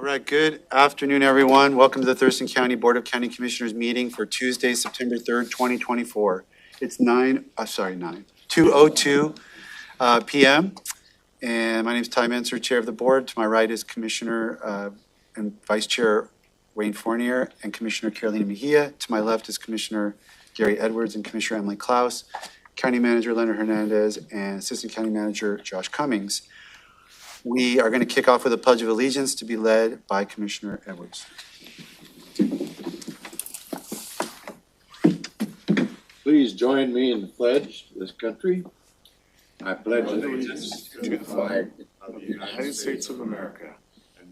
All right, good afternoon, everyone. Welcome to the Thurston County Board of County Commissioners meeting for Tuesday, September 3rd, 2024. It's 2:02 p.m. And my name is Ty Menser, Chair of the Board. To my right is Commissioner and Vice Chair Wayne Fournier and Commissioner Carolina Mejia. To my left is Commissioner Gary Edwards and Commissioner Emily Klaus, County Manager Leonard Hernandez, and Assistant County Manager Josh Cummings. We are going to kick off with a Pledge of Allegiance to be led by Commissioner Edwards. Please join me in the pledge to this country. I pledge allegiance to the flag of the United States of America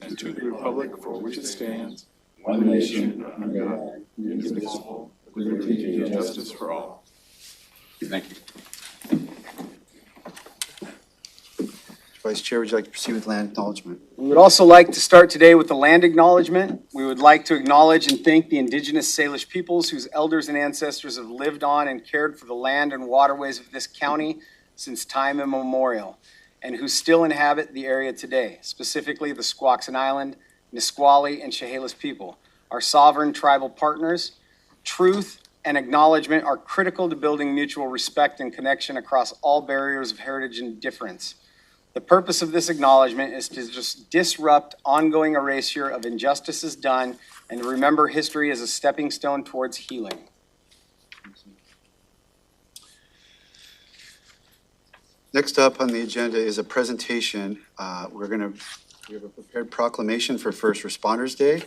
and to the republic for which it stands, one nation under God, indivisible, with liberty and justice for all. Thank you. Vice Chair, would you like to proceed with land acknowledgement? We would also like to start today with the land acknowledgement. We would like to acknowledge and thank the indigenous Salish peoples whose elders and ancestors have lived on and cared for the land and waterways of this county since time immemorial, and who still inhabit the area today, specifically the Squaxin Island, Nisqually, and Chehalis people. Our sovereign tribal partners, truth and acknowledgement are critical to building mutual respect and connection across all barriers of heritage and difference. The purpose of this acknowledgement is to just disrupt ongoing erasure of injustices done and to remember history as a stepping stone towards healing. Next up on the agenda is a presentation. We have a prepared proclamation for First Responders Day.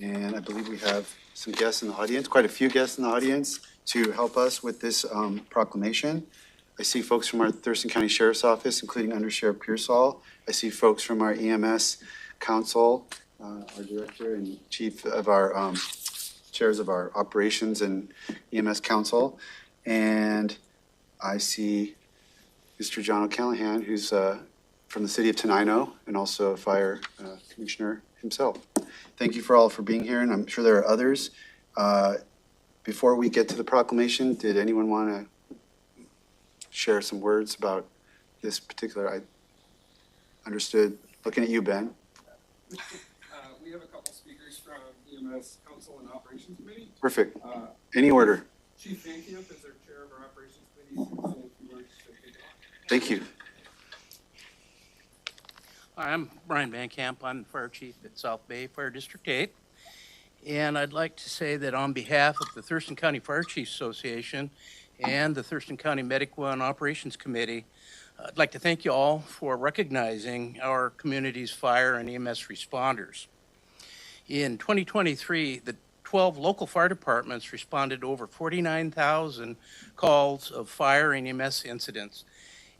And I believe we have some guests in the audience, quite a few guests in the audience to help us with this proclamation. I see folks from our Thurston County Sheriff's Office, including Under Sheriff Pearsall. I see folks from our EMS Council, our Director and Chief of our chairs of our Operations and EMS Council. And I see Mr. John O'Callahan, who's from the city of Tenino and also a fire commissioner himself. Thank you for all for being here, and I'm sure there are others. Before we get to the proclamation, did anyone want to share some words about this particular? I understood, looking at you, Ben. We have a couple speakers from EMS Council and Operations Committee. Perfect. Any order. Chief Vankamp is our chair of our Operations Committee. So if you want to take it on. Thank you. Hi, I'm Brian Vankamp. I'm the Fire Chief at South Bay Fire District 8. And I'd like to say that on behalf of the Thurston County Fire Chiefs Association and the Thurston County Medical and Operations Committee, I'd like to thank you all for recognizing our community's fire and EMS responders. In 2023, the 12 local fire departments responded to over 49,000 calls of fire and EMS incidents,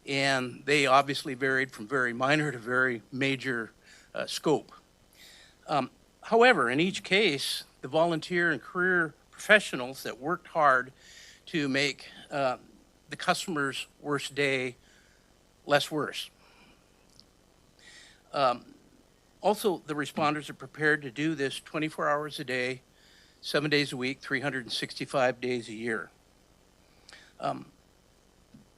and they obviously varied from very minor to very major scope. However, in each case, the volunteer and career professionals that worked hard to make the customer's worst day less worse. Also, the responders are prepared to do this 24 hours a day, 7 days a week, 365 days a year.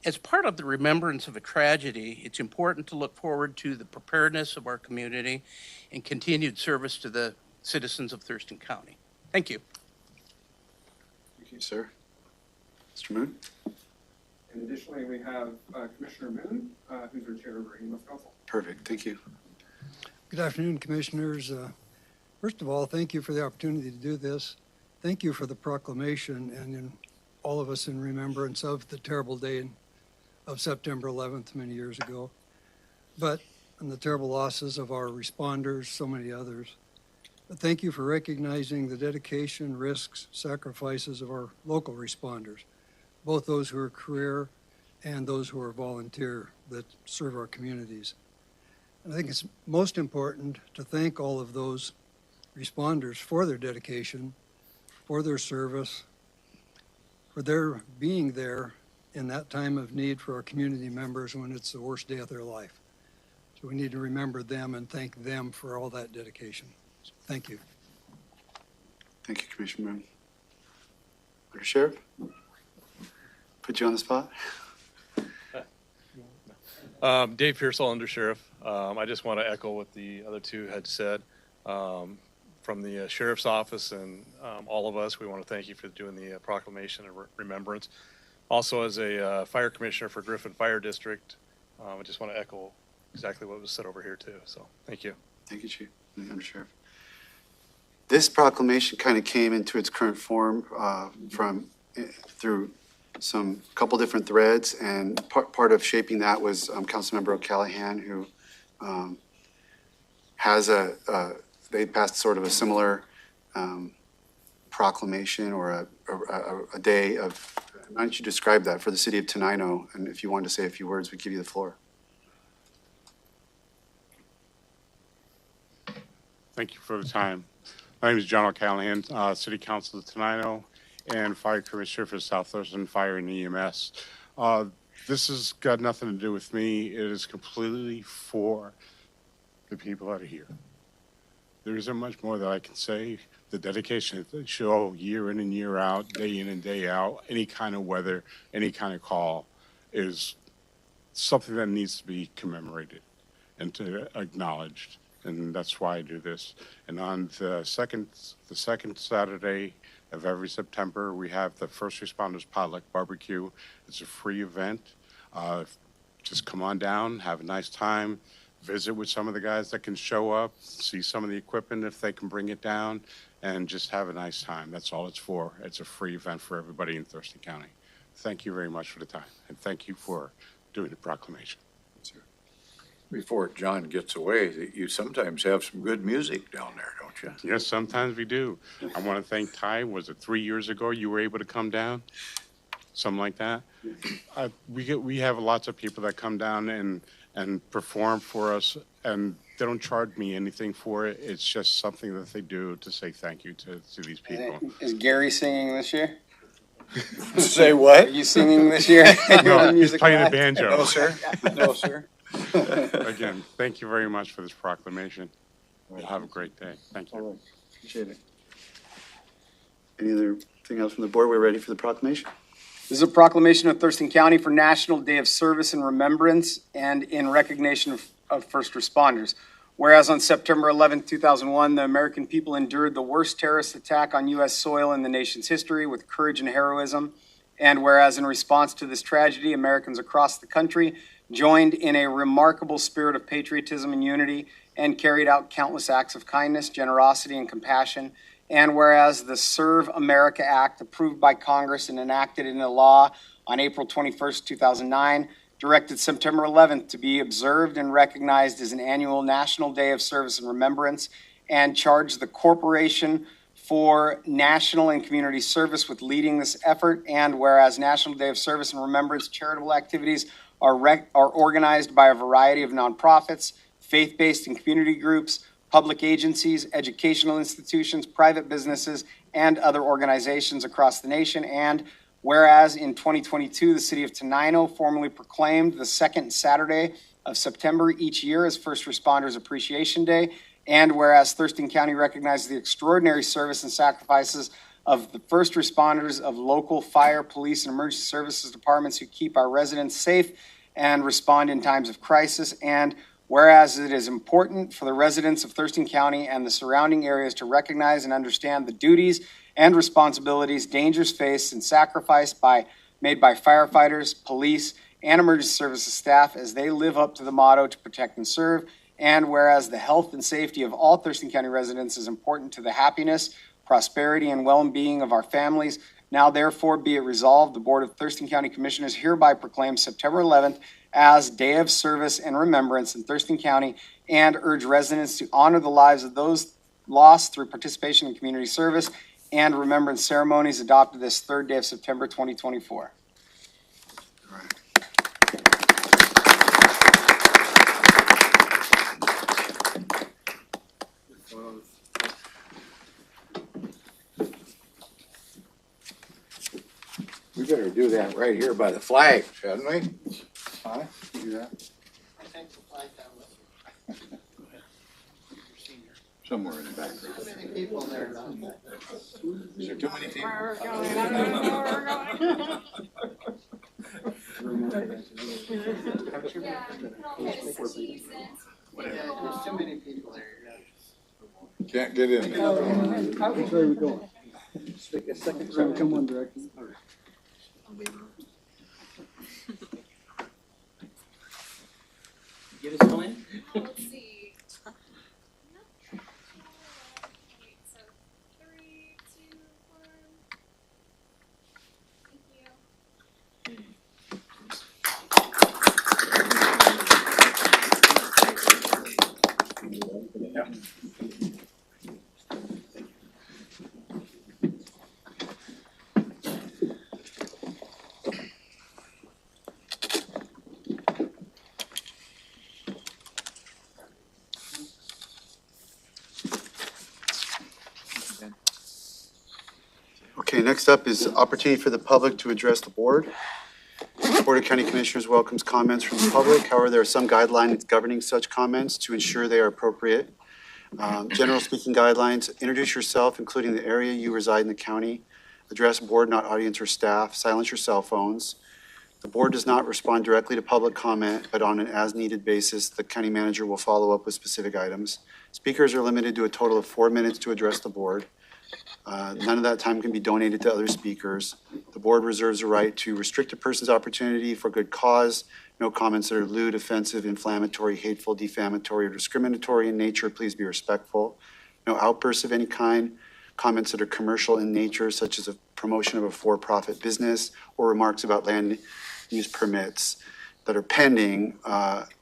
As part of the remembrance of a tragedy, it's important to look forward to the preparedness of our community and continued service to the citizens of Thurston County. Thank you. Thank you, sir. Mr. Moon? And additionally, we have Commissioner Moon, who's our chair of our EMS Council. Perfect. Thank you. Good afternoon, Commissioners. First of all, thank you for the opportunity to do this. Thank you for the proclamation and in all of us in remembrance of the terrible day of September 11th many years ago, and the terrible losses of our responders, so many others. But thank you for recognizing the dedication, risks, sacrifices of our local responders, both those who are career and those who are volunteer that serve our communities. And I think it's most important to thank all of those responders for their dedication, for their service, for their being there in that time of need for our community members when it's the worst day of their life. So we need to remember them and thank them for all that dedication. So thank you. Thank you, Commissioner Moon. Under Sheriff? Put you on the spot? Dave Pearsall, Under Sheriff. I just want to echo what the other two had said. From the sheriff's office and all of us, we want to thank you for doing the proclamation of remembrance. Also, as a fire commissioner for Griffin Fire District, I just want to echo exactly what was said over here too. So thank you. Thank you, Chief, and Under Sheriff. This proclamation kind of came into its current form through some couple different threads, and part of shaping that was Councilmember O'Callahan, who has they passed sort of a similar proclamation or a day of. Why don't you describe that for the city of Tenino? And if you wanted to say a few words, we give you the floor. Thank you for the time. My name is John O'Callahan, City Council of Tenino and Fire Commissioner for South Thurston Fire and EMS. This has got nothing to do with me. It is completely for the people that are here. There isn't much more that I can say. The dedication that they show year in and year out, day in and day out, any kind of weather, any kind of call is something that needs to be commemorated and to acknowledged. And that's why I do this. And on the second Saturday of every September, we have the First Responders Potluck Barbecue. It's a free event. Just come on down, have a nice time, visit with some of the guys that can show up, see some of the equipment if they can bring it down, and just have a nice time. That's all it's for. It's a free event for everybody in Thurston County. Thank you very much for the time, and thank you for doing the proclamation. Before John gets away, you sometimes have some good music down there, don't you? Yes, sometimes we do. I want to thank Ty. Was it 3 years ago you were able to come down? Something like that. We have lots of people that come down and perform for us, and they don't charge me anything for it. It's just something that they do to say thank you to these people. Is Gary singing this year? Say Are what? you singing this year? No, he's playing the banjo. No, sir. No, sir. Again, thank you very much for this proclamation. Have a great day. Thank you. All right. Appreciate it. Any other thing else from the board? We're ready for the proclamation. This is a proclamation of Thurston County for National Day of Service and Remembrance and in recognition of first responders. Whereas on September 11, 2001, the American people endured the worst terrorist attack on U.S. soil in the nation's history with courage and heroism. And whereas in response to this tragedy, Americans across the country joined in a remarkable spirit of patriotism and unity and carried out countless acts of kindness, generosity, and compassion. And whereas the Serve America Act, approved by Congress and enacted into law on April 21st, 2009, directed September 11th to be observed and recognized as an annual National Day of Service and Remembrance, and charged the Corporation for National and Community Service with leading this effort. And whereas National Day of Service and Remembrance charitable activities are organized by a variety of nonprofits, faith-based and community groups, public agencies, educational institutions, private businesses, and other organizations across the nation. And whereas in 2022, the city of Tenino formally proclaimed the second Saturday of September each year as First Responders Appreciation Day. And whereas Thurston County recognizes the extraordinary service and sacrifices of the first responders of local fire, police, and emergency services departments who keep our residents safe and respond in times of crisis. And whereas it is important for the residents of Thurston County and the surrounding areas to recognize and understand the duties and responsibilities, dangers faced, and sacrifice made by firefighters, police, and emergency services staff as they live up to the motto to protect and serve. And whereas the health and safety of all Thurston County residents is important to the happiness, prosperity, and well-being of our families, now therefore be it resolved, the Board of Thurston County Commissioners hereby proclaims September 11th as Day of Service and Remembrance in Thurston County, and urge residents to honor the lives of those lost through participation in community service and remembrance ceremonies adopted this third day of September 2024. All right. We better do that right here by the flag, shouldn't we? Huh? You do that? Somewhere in the background. Is there too many people? There's too many people there. Can't get in there. Which way are we going? Sorry, come one direction. Get us all in? Let's see. Wait, so 3, 2, 1. Thank you. Okay, next up is opportunity for the public to address the board. Board of County Commissioners welcomes comments from the public. However, there are some guidelines governing such comments to ensure they are appropriate. General speaking guidelines: introduce yourself, including the area you reside in the county. Address board, not audience or staff. Silence your cell phones. The board does not respond directly to public comment, but on an as-needed basis, the county manager will follow up with specific items. Speakers are limited to a total of 4 minutes to address the board. None of that time can be donated to other speakers. The board reserves the right to restrict a person's opportunity for good cause. No comments that are lewd, offensive, inflammatory, hateful, defamatory, or discriminatory in nature. Please be respectful. No outbursts of any kind. Comments that are commercial in nature, such as a promotion of a for-profit business, or remarks about land use permits that are pending,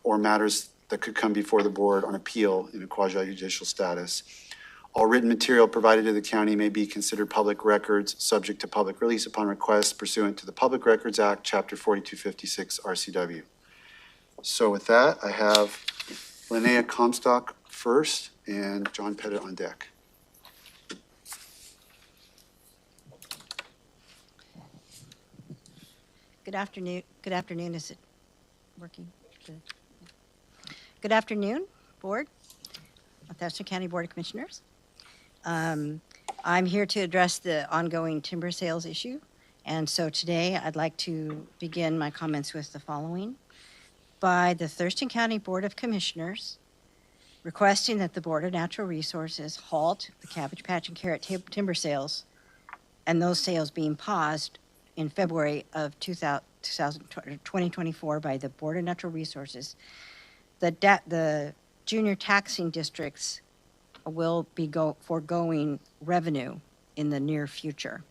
or matters that could come before the board on appeal in a quasi-judicial status. All written material provided to the county may be considered public records, subject to public release upon request pursuant to the Public Records Act, Chapter 4256 RCW. So with that, I have Linnea Comstock first and John Pettit on deck. Good afternoon. Good afternoon. Is it working? Good. Good afternoon, Board, Thurston County Board of Commissioners. I'm here to address the ongoing timber sales issue. And so today I'd like to begin my comments with the following. By the Thurston County Board of Commissioners requesting that the Board of Natural Resources halt the Cabbage Patch and Carrot timber sales, and those sales being paused in February of 2024 by the Board of Natural Resources. The junior taxing districts will be foregoing revenue in the near future.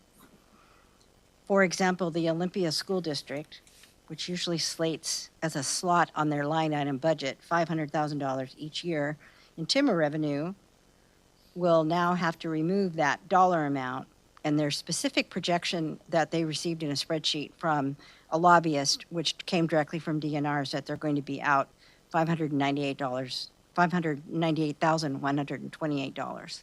For example, the Olympia School District, which usually slates as a slot on their line item budget $500,000 each year in timber revenue, will now have to remove that dollar amount, and their specific projection that they received in a spreadsheet from a lobbyist, which came directly from DNR, is that they're going to be out $598,128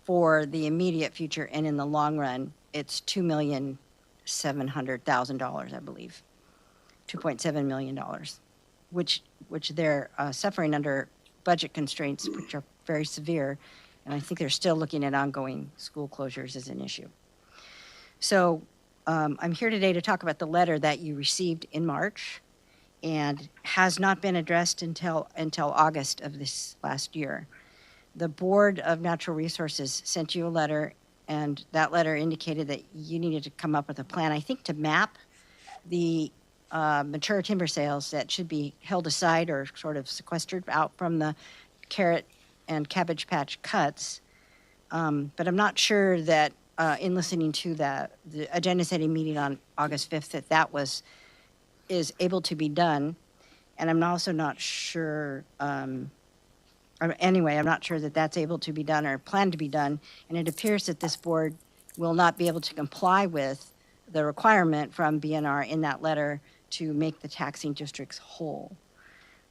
for the immediate future, and in the long run, it's $2,700,000, I believe, $2.7 million, which they're suffering under budget constraints, which are very severe, and I think they're still looking at ongoing school closures as an issue. So I'm here today to talk about the letter that you received in March and has not been addressed until August of this last year. The Board of Natural Resources sent you a letter, and that letter indicated that you needed to come up with a plan, I think, to map the mature timber sales that should be held aside or sort of sequestered out from the carrot and cabbage patch cuts. But I'm not sure that in listening to the agenda setting meeting on August 5th that is able to be done. And I'm also not sure, anyway, I'm not sure that that's able to be done or planned to be done. And it appears that this board will not be able to comply with the requirement from BNR in that letter to make the taxing districts whole.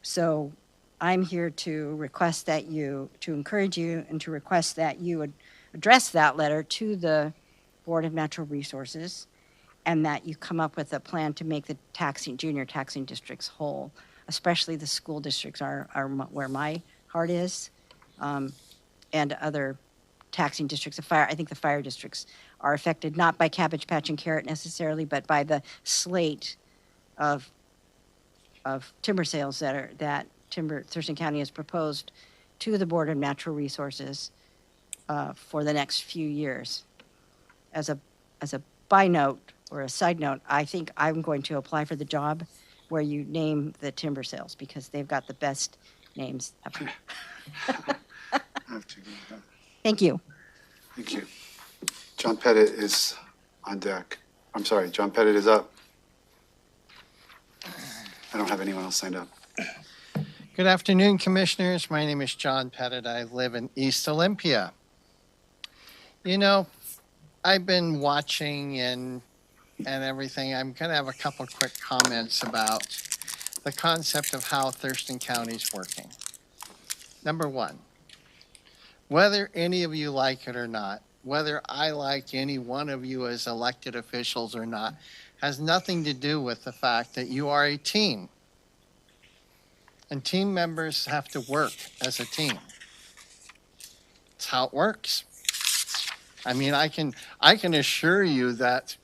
So I'm here to request that to encourage you and to request that you would address that letter to the Board of Natural Resources, and that you come up with a plan to make the junior taxing districts whole, especially the school districts are where my heart is, and other taxing districts. I think the fire districts are affected not by cabbage patch and carrot necessarily, but by the slate of timber sales that Thurston County has proposed to the Board of Natural Resources for the next few years. As a by note or a side note, I think I'm going to apply for the job where you name the timber sales because they've got the best names. Thank you. Thank you. John Pettit is on deck. I'm sorry, John Pettit is up. I don't have anyone else signed up. Good afternoon, Commissioners. My name is John Pettit. I live in East Olympia. You know, I've been watching and everything. I'm going to have a couple quick comments about the concept of how Thurston County is working. Number one, whether any of you like it or not, whether I like any one of you as elected officials or not, has nothing to do with the fact that you are a team. And team members have to work as a team. It's how it works. I mean, I can assure you that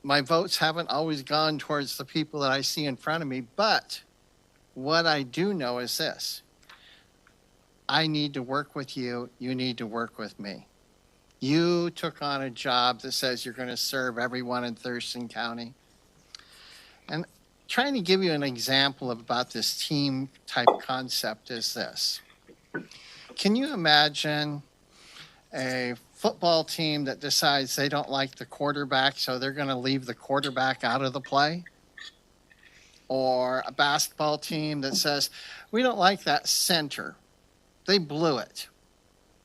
my votes haven't always gone towards the people that I see in front of me, but what I do know is this. I need to work with you. You need to work with me. You took on a job that says you're going to serve everyone in Thurston County. And trying to give you an example about this team type concept is this. Can you imagine a football team that decides they don't like the quarterback, so they're going to leave the quarterback out of the play? Or a basketball team that says, we don't like that center. They blew it.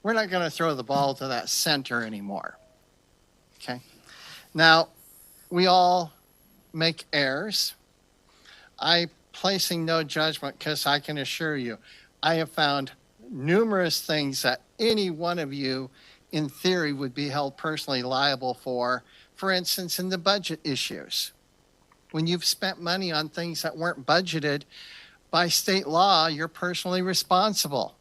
We're not going to throw the ball to that center anymore. Okay? Now, we all make errors. I'm placing no judgment because I can assure you, I have found numerous things that any one of you in theory would be held personally liable for instance, in the budget issues. When you've spent money on things that weren't budgeted by state law, you're personally responsible.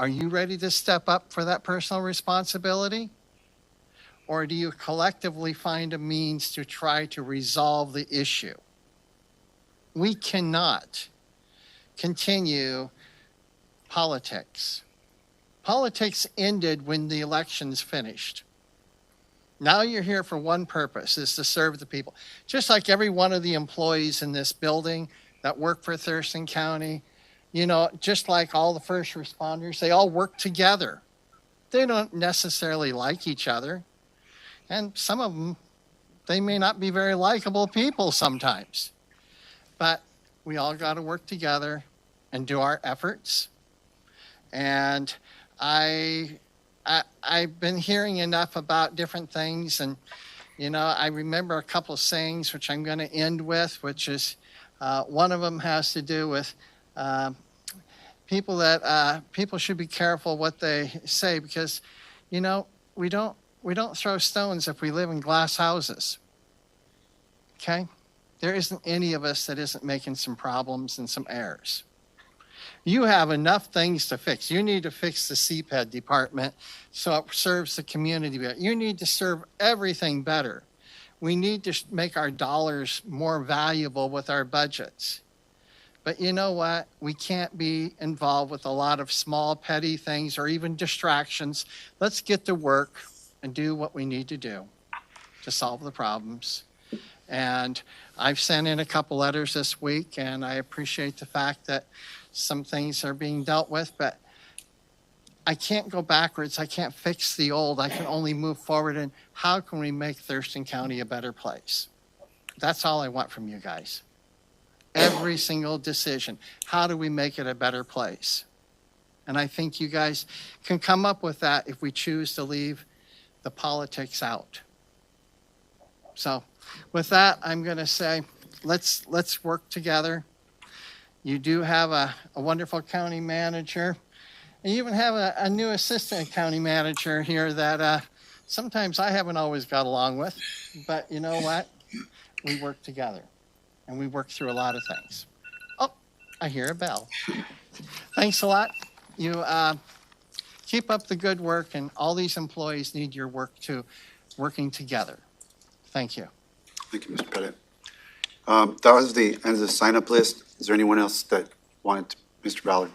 Are you ready to step up for that personal responsibility? Or do you collectively find a means to try to resolve the issue? We cannot continue politics. Politics ended when the election's finished. Now you're here for one purpose, is to serve the people. Just like every one of the employees in this building that work for Thurston County, you know, just like all the first responders, they all work together. They don't necessarily like each other. And some of them, they may not be very likable people sometimes. But we all got to work together and do our efforts. And I've been hearing enough about different things. And, you know, I remember a couple of sayings, which I'm going to end with, which is one of them has to do with people should be careful what they say because, you know, we don't throw stones if we live in glass houses. Okay? There isn't any of us that isn't making some problems and some errors. You have enough things to fix. You need to fix the CPED department so it serves the community better. You need to serve everything better. We need to make our dollars more valuable with our budgets. But you know what? We can't be involved with a lot of small, petty things or even distractions. Let's get to work and do what we need to do to solve the problems. And I've sent in a couple letters this week, and I appreciate the fact that some things are being dealt with, but I can't go backwards. I can't fix the old. I can only move forward. And how can we make Thurston County a better place? That's all I want from you guys. Every single decision. How do we make it a better place? And I think you guys can come up with that if we choose to leave the politics out. So with that, I'm going to say, let's work together. You do have a wonderful county manager. And you even have a new assistant county manager here that sometimes I haven't always got along with. But you know what? We work together. And we work through a lot of things. Oh, I hear a bell. Thanks a lot. You keep up the good work, and all these employees need your work too, working together. Thank you. Thank you, Mr. Pettit. That was the end of the sign-up list. Is there anyone else that wanted to, Mr. Ballard?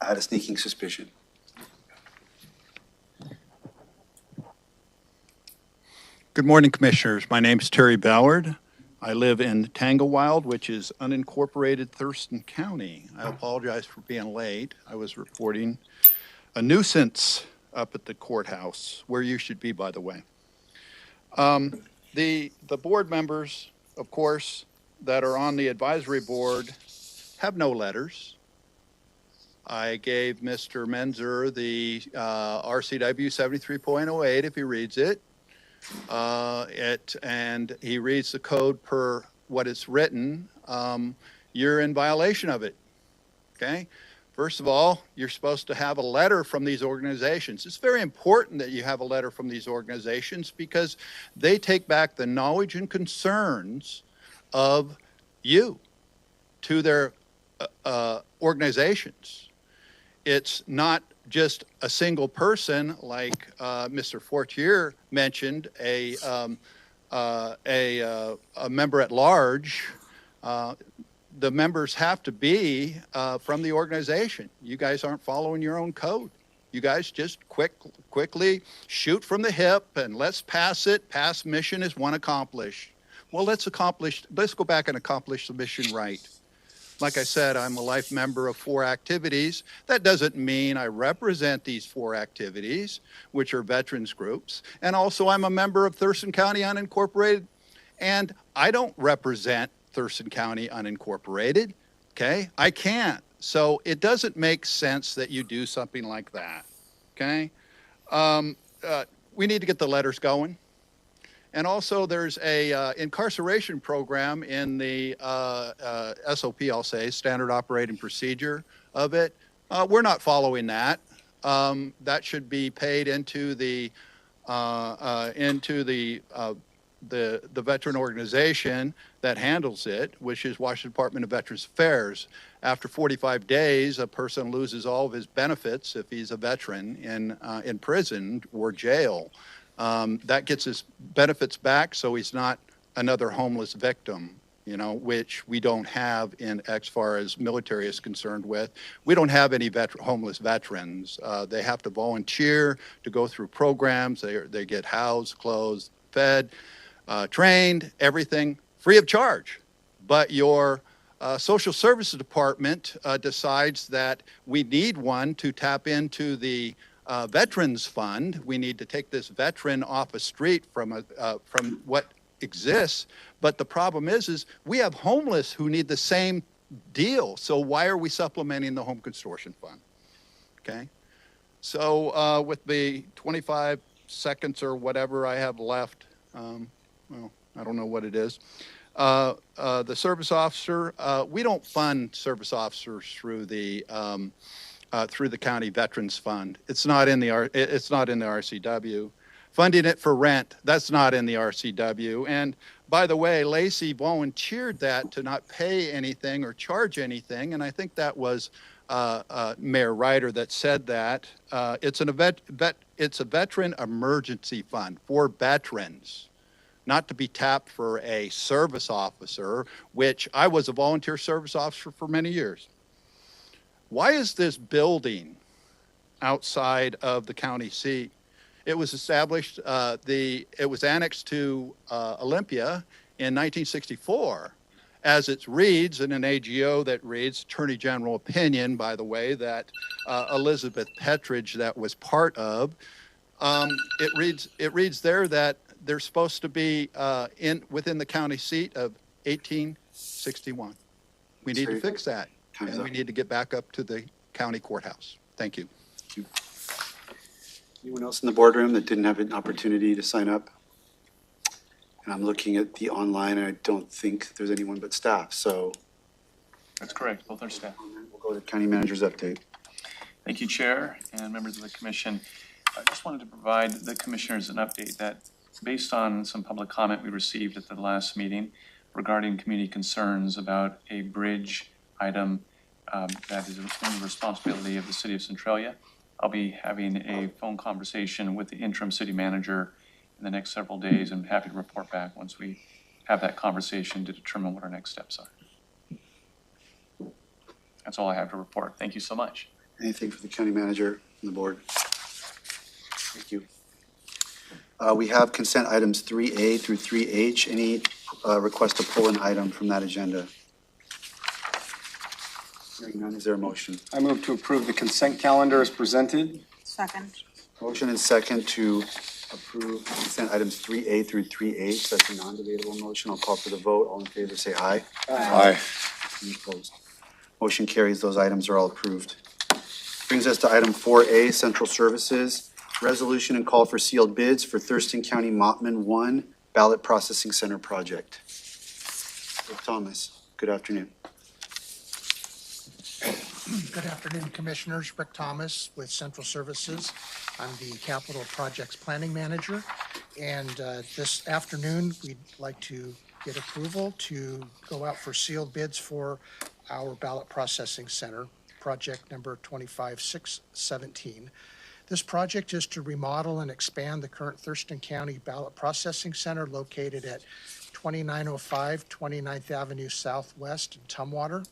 I had a sneaking suspicion. Good morning, Commissioners. My name is Terry Ballard. I live in Tanglewild, which is unincorporated Thurston County. I apologize for being late. I was reporting a nuisance up at the courthouse, where you should be, by the way. The board members, of course, that are on the advisory board have no letters. I gave Mr. Menzer the RCW 73.08 if he reads it. And he reads the code per what is written. You're in violation of it. Okay. First of all, you're supposed to have a letter from these organizations. It's very important that you have a letter from these organizations because they take back the knowledge and concerns of you to their organizations. It's not just a single person like Mr. Fortier mentioned, a member at large. The members have to be from the organization. You guys aren't following your own code. You guys just quickly shoot from the hip and let's pass it. Past mission is one accomplished. Well, let's go back and accomplish the mission right. Like I said, I'm a life member of 4 activities. That doesn't mean I represent these 4 activities, which are veterans groups. And also I'm a member of Thurston County Unincorporated, and I don't represent Thurston County Unincorporated, okay? I can't. So it doesn't make sense that you do something like that, okay? We need to get the letters going. And also there's a incarceration program in the SOP, I'll say, Standard Operating Procedure of it. We're not following that. That should be paid into the veteran organization that handles it, which is Washington Department of Veterans Affairs. After 45 days, a person loses all of his benefits if he's a veteran in prison or jail. That gets his benefits back, so he's not another homeless victim, you know, which we don't have as far as military is concerned with. We don't have any homeless veterans. They have to volunteer to go through programs. They get housed, clothed, fed, trained, everything free of charge. But your social services department decides that we need one to tap into the Veterans Fund. We need to take this veteran off a street from what exists. But the problem is we have homeless who need the same deal. So why are we supplementing the Home Consortium Fund? Okay. So with the 25 seconds or whatever I have left, well, I don't know what it is. The service officer, we don't fund service officers through the County Veterans Fund. It's not in the RCW. Funding it for rent, that's not in the RCW. And by the way, Lacey volunteered that to not pay anything or charge anything, and I think that was Mayor Ryder that said that. It's a veteran emergency fund for veterans, not to be tapped for a service officer, which I was a volunteer service officer for many years. Why is this building outside of the county seat? It was established, it was annexed to Olympia in 1964. As it reads in an AGO that reads, Attorney General opinion, by the way, that Elizabeth Petridge that was part of, it reads there that they're supposed to be within the county seat of 1861. We need to fix that. And we need to get back up to the county courthouse. Thank you. Thank you. Anyone else in the boardroom that didn't have an opportunity to sign up? And I'm looking at the online, and I don't think there's anyone but staff, so. That's correct, both our staff. We'll go to county manager's update. Thank you, Chair and members of the commission. I just wanted to provide the commissioners an update that based on some public comment we received at the last meeting regarding community concerns about a bridge item that is in the responsibility of the city of Centralia. I'll be having a phone conversation with the interim city manager in the next several days and happy to report back once we have that conversation to determine what our next steps are. That's all I have to report. Thank you so much. Anything for the county manager and the board? Thank you. We have consent items 3A through 3H. Any request to pull an item from that agenda? Hearing none, is there a motion? I move to approve the consent calendar as presented. Second. Motion and second to approve consent items 3A through 3H. That's a non-debatable motion. I'll call for the vote. All in favor, say aye. Aye. Any opposed? Motion carries. Those items are all approved. Brings us to item 4A, Central Services. Resolution and call for sealed bids for Thurston County Mottman 1 Ballot Processing Center project. Rick Thomas, good afternoon. Good afternoon, Commissioners. Rick Thomas with Central Services. I'm the Capital Projects Planning Manager. And this afternoon, we'd like to get approval to go out for sealed bids for our Ballot Processing Center, project number 25617. This project is to remodel and expand the current Thurston County Ballot Processing Center located at 2905 29th Avenue Southwest in Tumwater.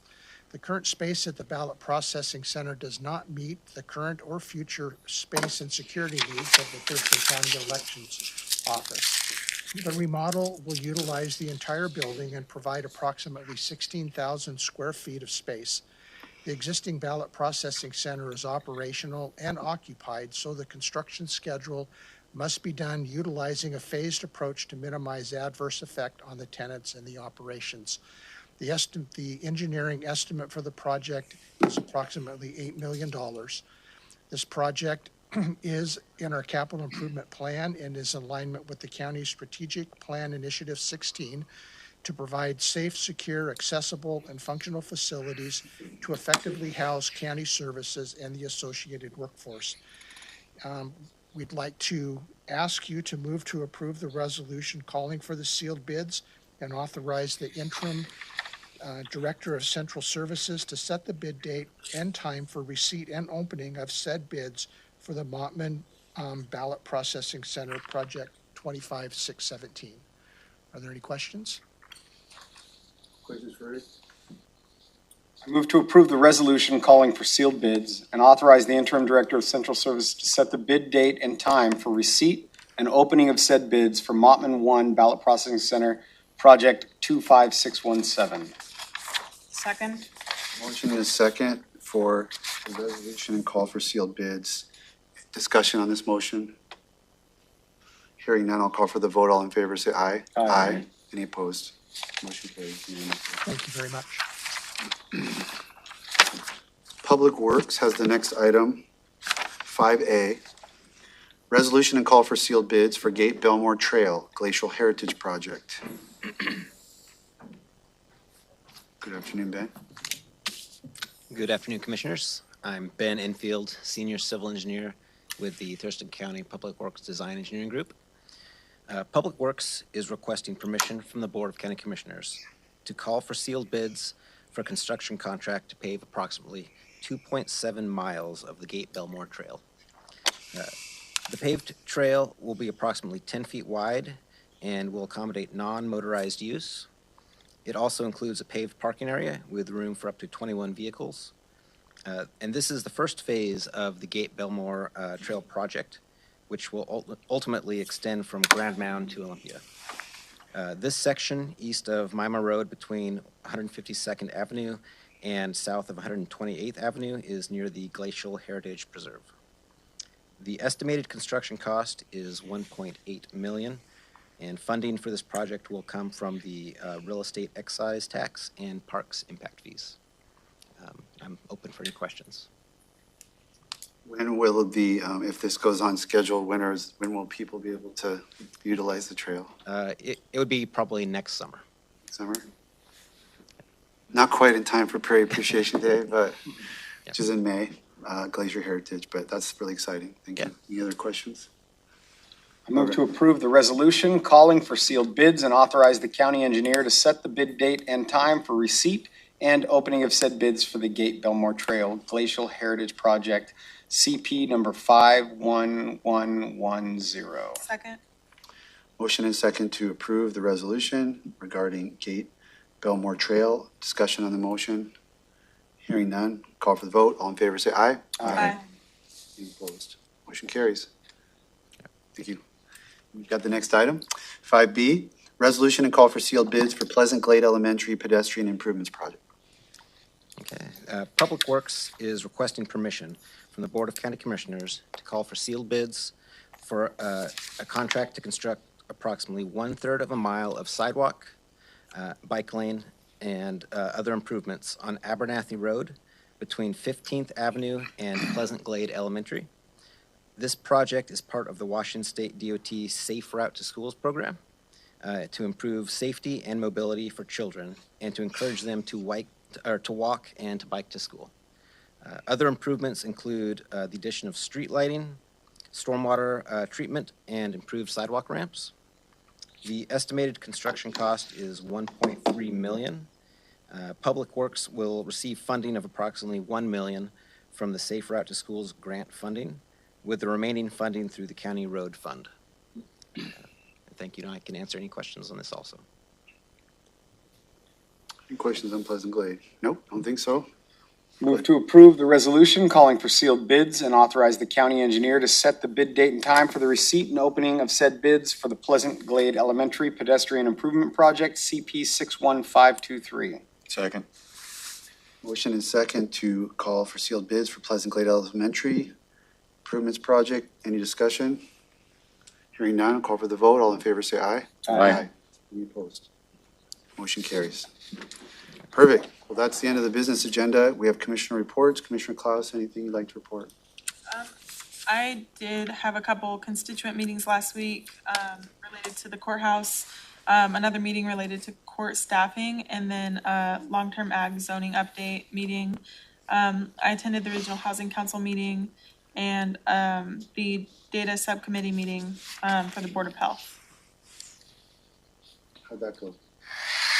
The current space at the Ballot Processing Center does not meet the current or future space and security needs of the Thurston County Elections Office. The remodel will utilize the entire building and provide approximately 16,000 square feet of space. The existing Ballot Processing Center is operational and occupied, so the construction schedule must be done utilizing a phased approach to minimize adverse effect on the tenants and the operations. The engineering estimate for the project is approximately $8 million. This project is in our capital improvement plan and is in alignment with the county's strategic plan initiative 16 to provide safe, secure, accessible, and functional facilities to effectively house county services and the associated workforce. We'd like to ask you to move to approve the resolution calling for the sealed bids and authorize the interim Director of Central Services to set the bid date and time for receipt and opening of said bids for the Mottman Ballot Processing Center Project 25617. Are there any questions? Questions for Rick? I move to approve the resolution calling for sealed bids and authorize the interim director of Central Services to set the bid date and time for receipt and opening of said bids for Mottman 1 Ballot Processing Center Project 25617. Second. Motion is second for the resolution and call for sealed bids. Discussion on this motion? Hearing none, I'll call for the vote. All in favor, say aye. Aye. Any opposed? Motion carries unanimously. Thank you very much. Public Works has the next item, 5A. Resolution and call for sealed bids for Gate Belmore Trail Glacial Heritage Project. Good afternoon, Ben. Good afternoon, Commissioners. I'm Ben Enfield, Senior Civil Engineer with the Thurston County Public Works Design Engineering Group. Public Works is requesting permission from the Board of County Commissioners to call for sealed bids for a construction contract to pave approximately 2.7 miles of the Gate Belmore Trail. The paved trail will be approximately 10 feet wide and will accommodate non-motorized use. It also includes a paved parking area with room for up to 21 vehicles. And this is the first phase of the Gate Belmore Trail project, which will ultimately extend from Grand Mound to Olympia. This section east of Mima Road between 152nd Avenue and south of 128th Avenue is near the Glacial Heritage Preserve. The estimated construction cost is $1.8 million, and funding for this project will come from the real estate excise tax and parks impact fees. I'm open for any questions. When will the, if this goes on schedule, when will people be able to utilize the trail? It would be probably next summer. Summer? Not quite in time for Prairie Appreciation Day, but, which is in May, Glacier Heritage, but that's really exciting. Thank you. Any other questions? I move to approve the resolution calling for sealed bids and authorize the county engineer to set the bid date and time for receipt and opening of said bids for the Gate Belmore Trail Glacial Heritage Project, CP number 51110. Second. Motion and second to approve the resolution regarding Gate Belmore Trail. Discussion on the motion. Hearing none, call for the vote. All in favor, say aye. Aye. Any opposed? Motion carries. Thank you. We've got the next item, 5B, resolution and call for sealed bids for Pleasant Glade Elementary Pedestrian Improvements Project. Okay. Public Works is requesting permission from the Board of County Commissioners to call for sealed bids for a contract to construct approximately 1/3 of a mile of sidewalk, bike lane, and other improvements on Abernathy Road between 15th Avenue and Pleasant Glade Elementary. This project is part of the Washington State DOT Safe Route to Schools program to improve safety and mobility for children and to encourage them to walk and to bike to school. Other improvements include the addition of street lighting, stormwater treatment, and improved sidewalk ramps. The estimated construction cost is $1.3 million. Public Works will receive funding of approximately $1 million from the Safe Route to Schools grant funding, with the remaining funding through the County Road Fund. Thank you. Now I can answer any questions on this also. Any questions on Pleasant Glade? Nope, don't think so. Move to approve the resolution calling for sealed bids and authorize the county engineer to set the bid date and time for the receipt and opening of said bids for the Pleasant Glade Elementary Pedestrian Improvement Project, CP 61523. Second. Motion and second to call for sealed bids for Pleasant Glade Elementary Improvements Project. Any discussion? Hearing none, I'll call for the vote. All in favor, say aye. Aye. Any opposed? Motion carries. Perfect. Well, that's the end of the business agenda. We have commissioner reports. Commissioner Klaus, anything you'd like to report? I did have a couple constituent meetings last week related to the courthouse, another meeting related to court staffing, and then a long-term ag zoning update meeting. I attended the Regional Housing Council meeting and the data subcommittee meeting for the Board of Health. How'd that go?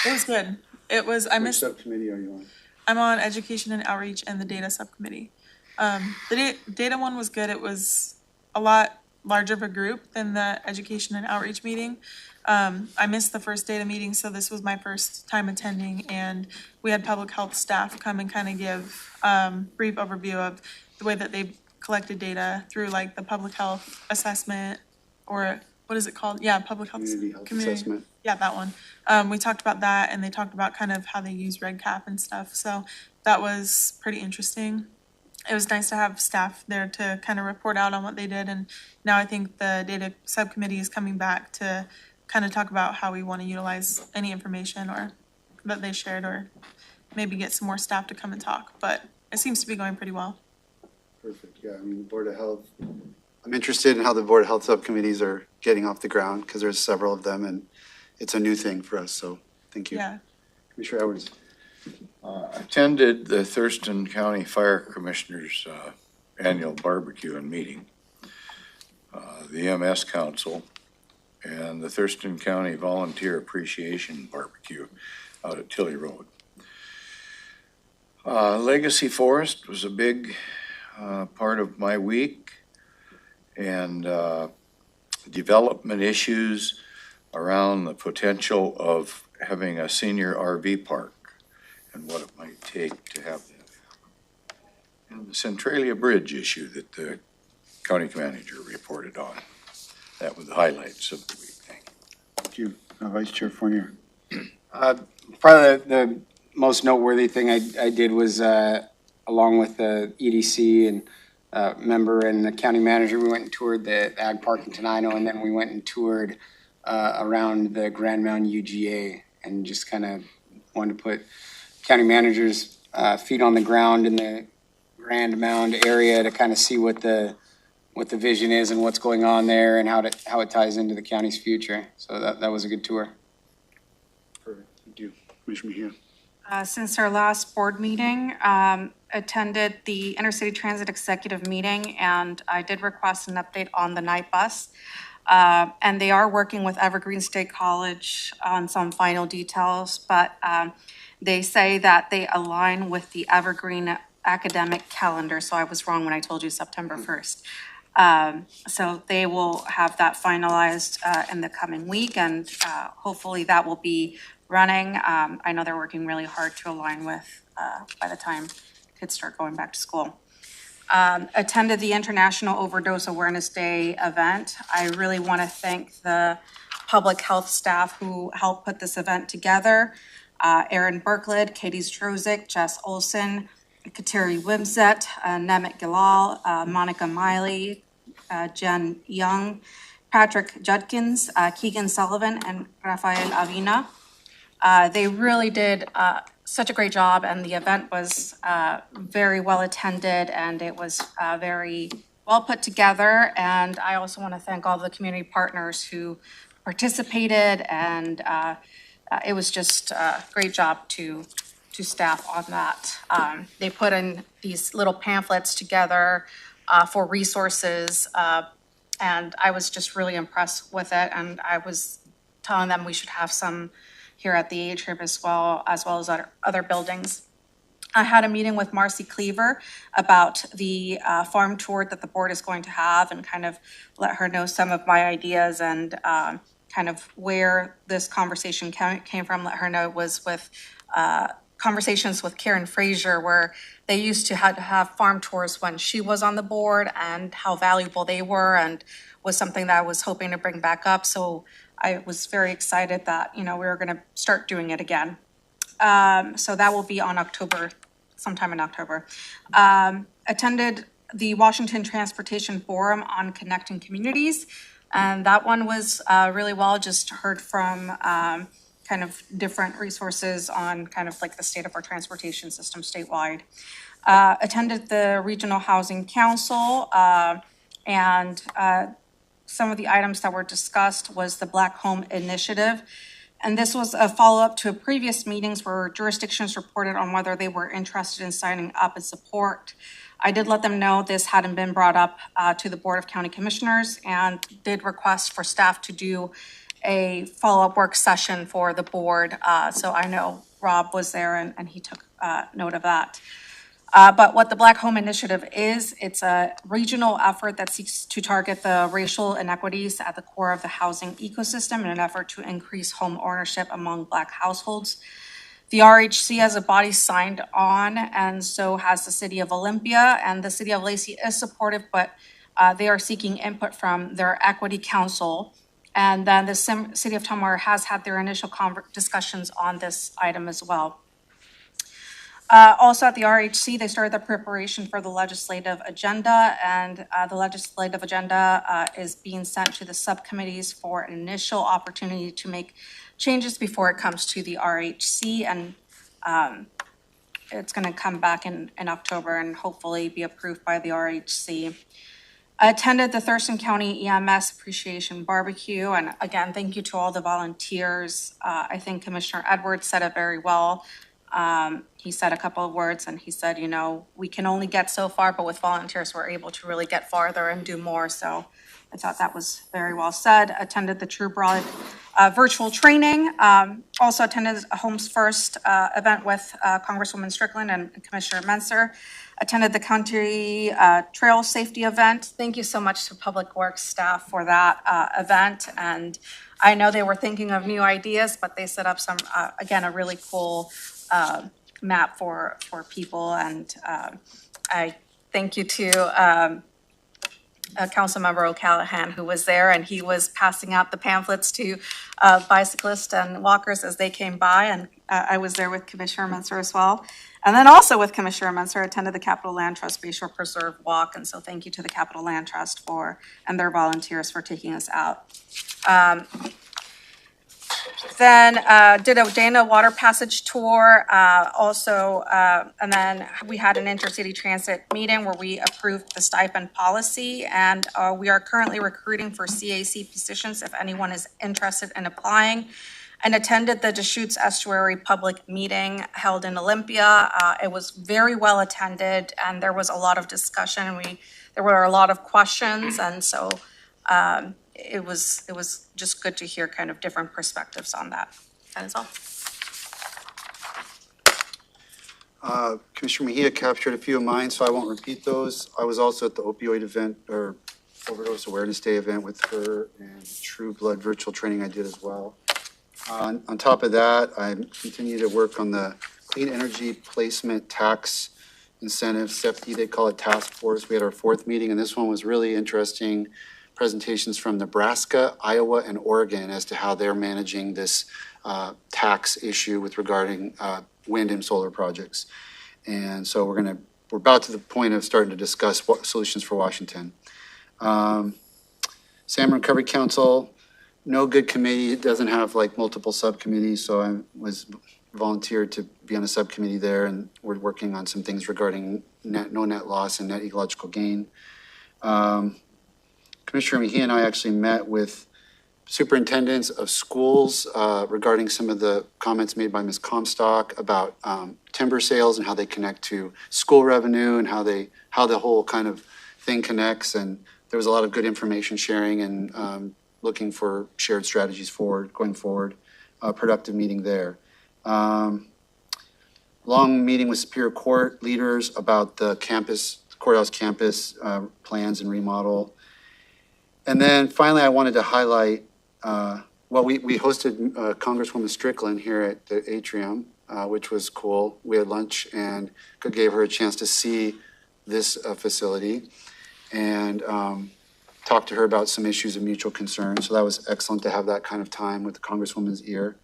It was good. It was, Which subcommittee are you on? I'm on Education and Outreach and the Data Subcommittee. The data one was good. It was a lot larger of a group than the Education and Outreach meeting. I missed the first data meeting, so this was my first time attending, and we had public health staff come and kind of give brief overview of the way that they collected data through like the public health assessment, or what is it called? Yeah, public health. Community health assessment. Yeah, that one. We talked about that, and they talked about kind of how they use REDCap and stuff. So that was pretty interesting. It was nice to have staff there to kind of report out on what they did. And now I think the data subcommittee is coming back to kind of talk about how we want to utilize any information or that they shared, or maybe get some more staff to come and talk. But it seems to be going pretty well. Perfect. Yeah, I mean, the Board of Health, I'm interested in how the Board of Health subcommittees are getting off the ground because there's several of them and it's a new thing for us. So thank you. Yeah. Commissioner Edwards. Attended the Thurston County Fire Commissioners annual barbecue and meeting, the EMS Council, and the Thurston County Volunteer Appreciation Barbecue out at Tilley Road. Legacy Forest was a big part of my week, and development issues around the potential of having a senior RV park and what it might take to have that happen. And the Centralia Bridge issue that the county manager reported on. That was the highlights of the week. Thank you. Vice Chair Fournier. Probably the most noteworthy thing I did was, along with the EDC and member and the county manager, we went and toured the Ag Park in Tenino, and then we went and toured around the Grand Mound UGA, and just kind of wanted to put county manager's feet on the ground in the Grand Mound area to kind of see what the vision is and what's going on there and how it ties into the county's future. So that was a good tour. Perfect. Thank you. Commissioner Mejia. Since our last board meeting, attended the Intercity Transit Executive Meeting, and I did request an update on the night bus. And they are working with Evergreen State College on some final details, but they say that they align with the Evergreen academic calendar, so I was wrong when I told you September 1st. So they will have that finalized in the coming week, and hopefully that will be running. I know they're working really hard to align with by the time kids start going back to school. Attended the International Overdose Awareness Day event. I really want to thank the public health staff who helped put this event together. Erin Berklid, Katie Strozik, Jess Olson, Kateri Wimsett, Nemit Gilal, Monica Miley, Jen Young, Patrick Judkins, Keegan Sullivan, and Rafael Avina. They really did such a great job, and the event was very well attended, and it was very well put together. And I also want to thank all the community partners who participated, and it was just a great job to staff on that. They put in these little pamphlets together for resources, and I was just really impressed with it. And I was telling them we should have some here at the atrium as well as other buildings. I had a meeting with Marcy Cleaver about the farm tour that the board is going to have, and kind of let her know some of my ideas and kind of where this conversation came from. Let her know it was with conversations with Karen Frazier, where they used to have farm tours when she was on the board, and how valuable they were, and was something that I was hoping to bring back up. So I was very excited that, we were going to start doing it again. So that will be on sometime in October. Attended the Washington Transportation Forum on Connecting Communities, and that one was really well. Just heard from kind of different resources on kind of like the state of our transportation system statewide. Attended the Regional Housing Council, and some of the items that were discussed was the Black Home Initiative. And this was a follow-up to previous meetings where jurisdictions reported on whether they were interested in signing up and support. I did let them know this hadn't been brought up to the Board of County Commissioners, and did request for staff to do a follow-up work session for the board. So I know Rob was there, and he took note of that. But what the Black Home Initiative is, it's a regional effort that seeks to target the racial inequities at the core of the housing ecosystem in an effort to increase home ownership among Black households. The RHC as a body signed on, and so has the City of Olympia, and the City of Lacey is supportive, but they are seeking input from their Equity Council. And then the City of Tumwater has had their initial discussions on this item as well. Also at the RHC, they started the preparation for the legislative agenda, and the legislative agenda is being sent to the subcommittees for an initial opportunity to make changes before it comes to the RHC, and it's going to come back in October and hopefully be approved by the RHC. I attended the Thurston County EMS Appreciation Barbecue, and again, thank you to all the volunteers. I think Commissioner Edwards said it very well. He said a couple of words, and he said, we can only get so far, but with volunteers, we're able to really get farther and do more. So I thought that was very well said. Attended the True Broad virtual training. Also attended a Homes First event with Congresswoman Strickland and Commissioner Menser. Attended the Country Trail Safety event. Thank you so much to Public Works staff for that event. And I know they were thinking of new ideas, but they set up some, again, a really cool map for people. And I thank you to Councilmember O'Callahan, who was there, and he was passing out the pamphlets to bicyclists and walkers as they came by. And I was there with Commissioner Menser as well. And then also with Commissioner Menser, attended the Capitol Land Trust Bayshore Preserve Walk. And so thank you to the Capitol Land Trust and their volunteers for taking us out. Then did a Dana water passage tour also, and then we had an intercity transit meeting where we approved the stipend policy, and we are currently recruiting for CAC positions if anyone is interested in applying. And attended the Deschutes Estuary public meeting held in Olympia. It was very well attended, and there was a lot of discussion, and there were a lot of questions, and so it was just good to hear kind of different perspectives on that. That is all. Commissioner Mejia captured a few of mine, so I won't repeat those. I was also at the opioid event, or Overdose Awareness Day event with her, and True Blood virtual training I did as well. On top of that, I continue to work on the clean energy placement tax incentives, SEPT, they call it task force. We had our fourth meeting, and this one was really interesting. Presentations from Nebraska, Iowa, and Oregon as to how they're managing this tax issue with regarding wind and solar projects. And so we're about to the point of starting to discuss what solutions for Washington. Salmon Recovery Council, no good committee. It doesn't have like multiple subcommittees, so I was volunteered to be on a subcommittee there, and we're working on some things regarding no net loss and net ecological gain. Commissioner Mejia and I actually met with superintendents of schools regarding some of the comments made by Ms. Comstock about timber sales and how they connect to school revenue and how the whole kind of thing connects. And there was a lot of good information sharing and looking for shared strategies going forward. Productive meeting there. Long meeting with Superior Court leaders about the courthouse campus plans and remodel. And then finally, I wanted to highlight, we hosted Congresswoman Strickland here at the atrium, which was cool. We had lunch and gave her a chance to see this facility and talked to her about some issues of mutual concern. So that was excellent to have that kind of time with the Congresswoman's ear.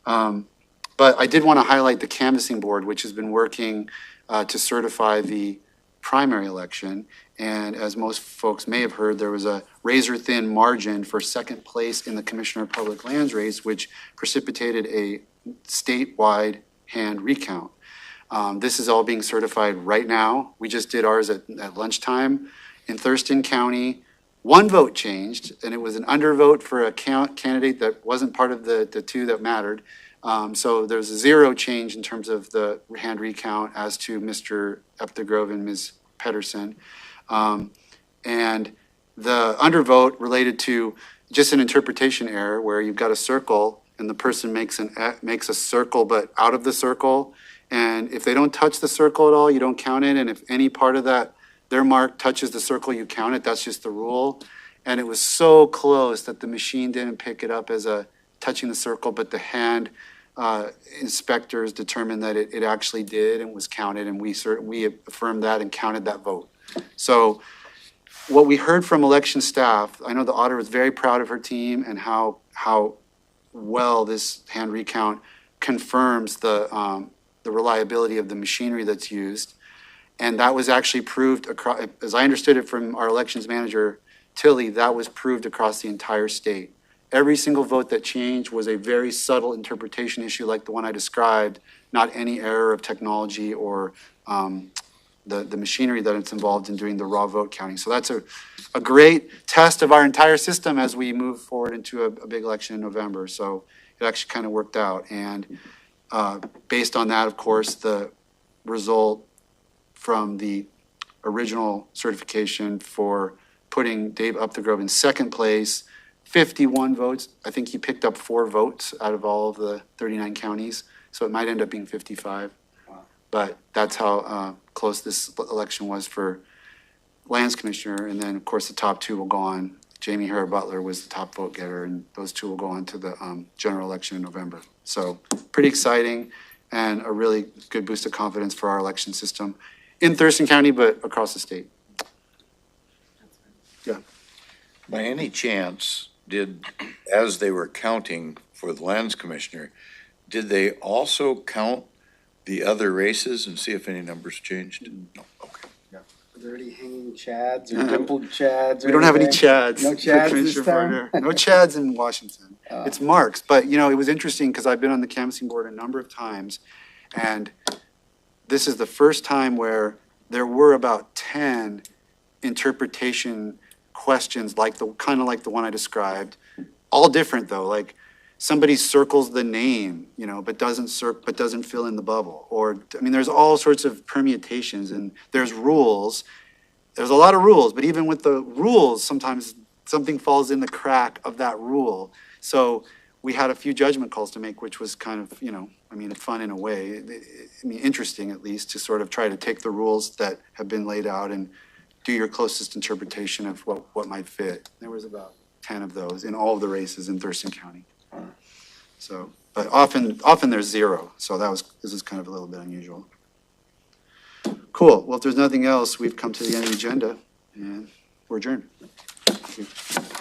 But I did want to highlight the canvassing board, which has been working to certify the primary election. And as most folks may have heard, there was a razor-thin margin for second place in the Commissioner of Public Lands race, which precipitated a statewide hand recount. This is all being certified right now. We just did ours at lunchtime. In Thurston County, one vote changed, and it was an undervote for a candidate that wasn't part of the two that mattered. So there's a zero change in terms of the hand recount as to Mr. Upthegrove and Ms. Pedersen. And the undervote related to just an interpretation error where you've got a circle and the person makes a circle but out of the circle. And if they don't touch the circle at all, you don't count it. And if any part of that, their mark touches the circle, you count it. That's just the rule. And it was so close that the machine didn't pick it up as a touching the circle, but the hand inspectors determined that it actually did and was counted, and we affirmed that and counted that vote. So what we heard from election staff, I know the auditor was very proud of her team and how well this hand recount confirms the reliability of the machinery that's used. And that was actually proved across, as I understood it from our elections manager, Tilly, that was proved across the entire state. Every single vote that changed was a very subtle interpretation issue like the one I described, not any error of technology or the machinery that it's involved in doing the raw vote counting. So that's a great test of our entire system as we move forward into a big election in November. So it actually kind of worked out. And based on that, of course, the result from the original certification for putting Dave Upthegrove in second place, 51 votes. I think he picked up 4 votes out of all of the 39 counties. So it might end up being 55. Wow. But that's how close this election was for Lands Commissioner. And then, of course, the top 2 will go on. Jamie Hara Butler was the top vote getter, and those 2 will go on to the general election in November. So pretty exciting and a really good boost of confidence for our election system in Thurston County, but across the state. Yeah. By any chance, as they were counting for the Lands Commissioner, did they also count the other races and see if any numbers changed? No, okay. Are there any hanging chads or dimpled chads? We don't have any chads. No chads this time? No chads in Washington. It's marks. But, you know, it was interesting because I've been on the canvassing board a number of times, and this is the first time where there were about 10 interpretation questions like the one I described, all different though. Like somebody circles the name, you know, but doesn't fill in the bubble. Or I mean, there's all sorts of permutations, and there's rules. There's a lot of rules, but even with the rules, sometimes something falls in the crack of that rule. So we had a few judgment calls to make, which was kind of, you know, I mean, fun in a way. I mean, interesting at least to sort of try to take the rules that have been laid out and do your closest interpretation of what might fit. There was about 10 of those in all of the races in Thurston County. So, but often there's 0. So this is kind of a little bit unusual. Cool. Well, if there's nothing else, we've come to the end of the agenda and we're adjourned. Thank you.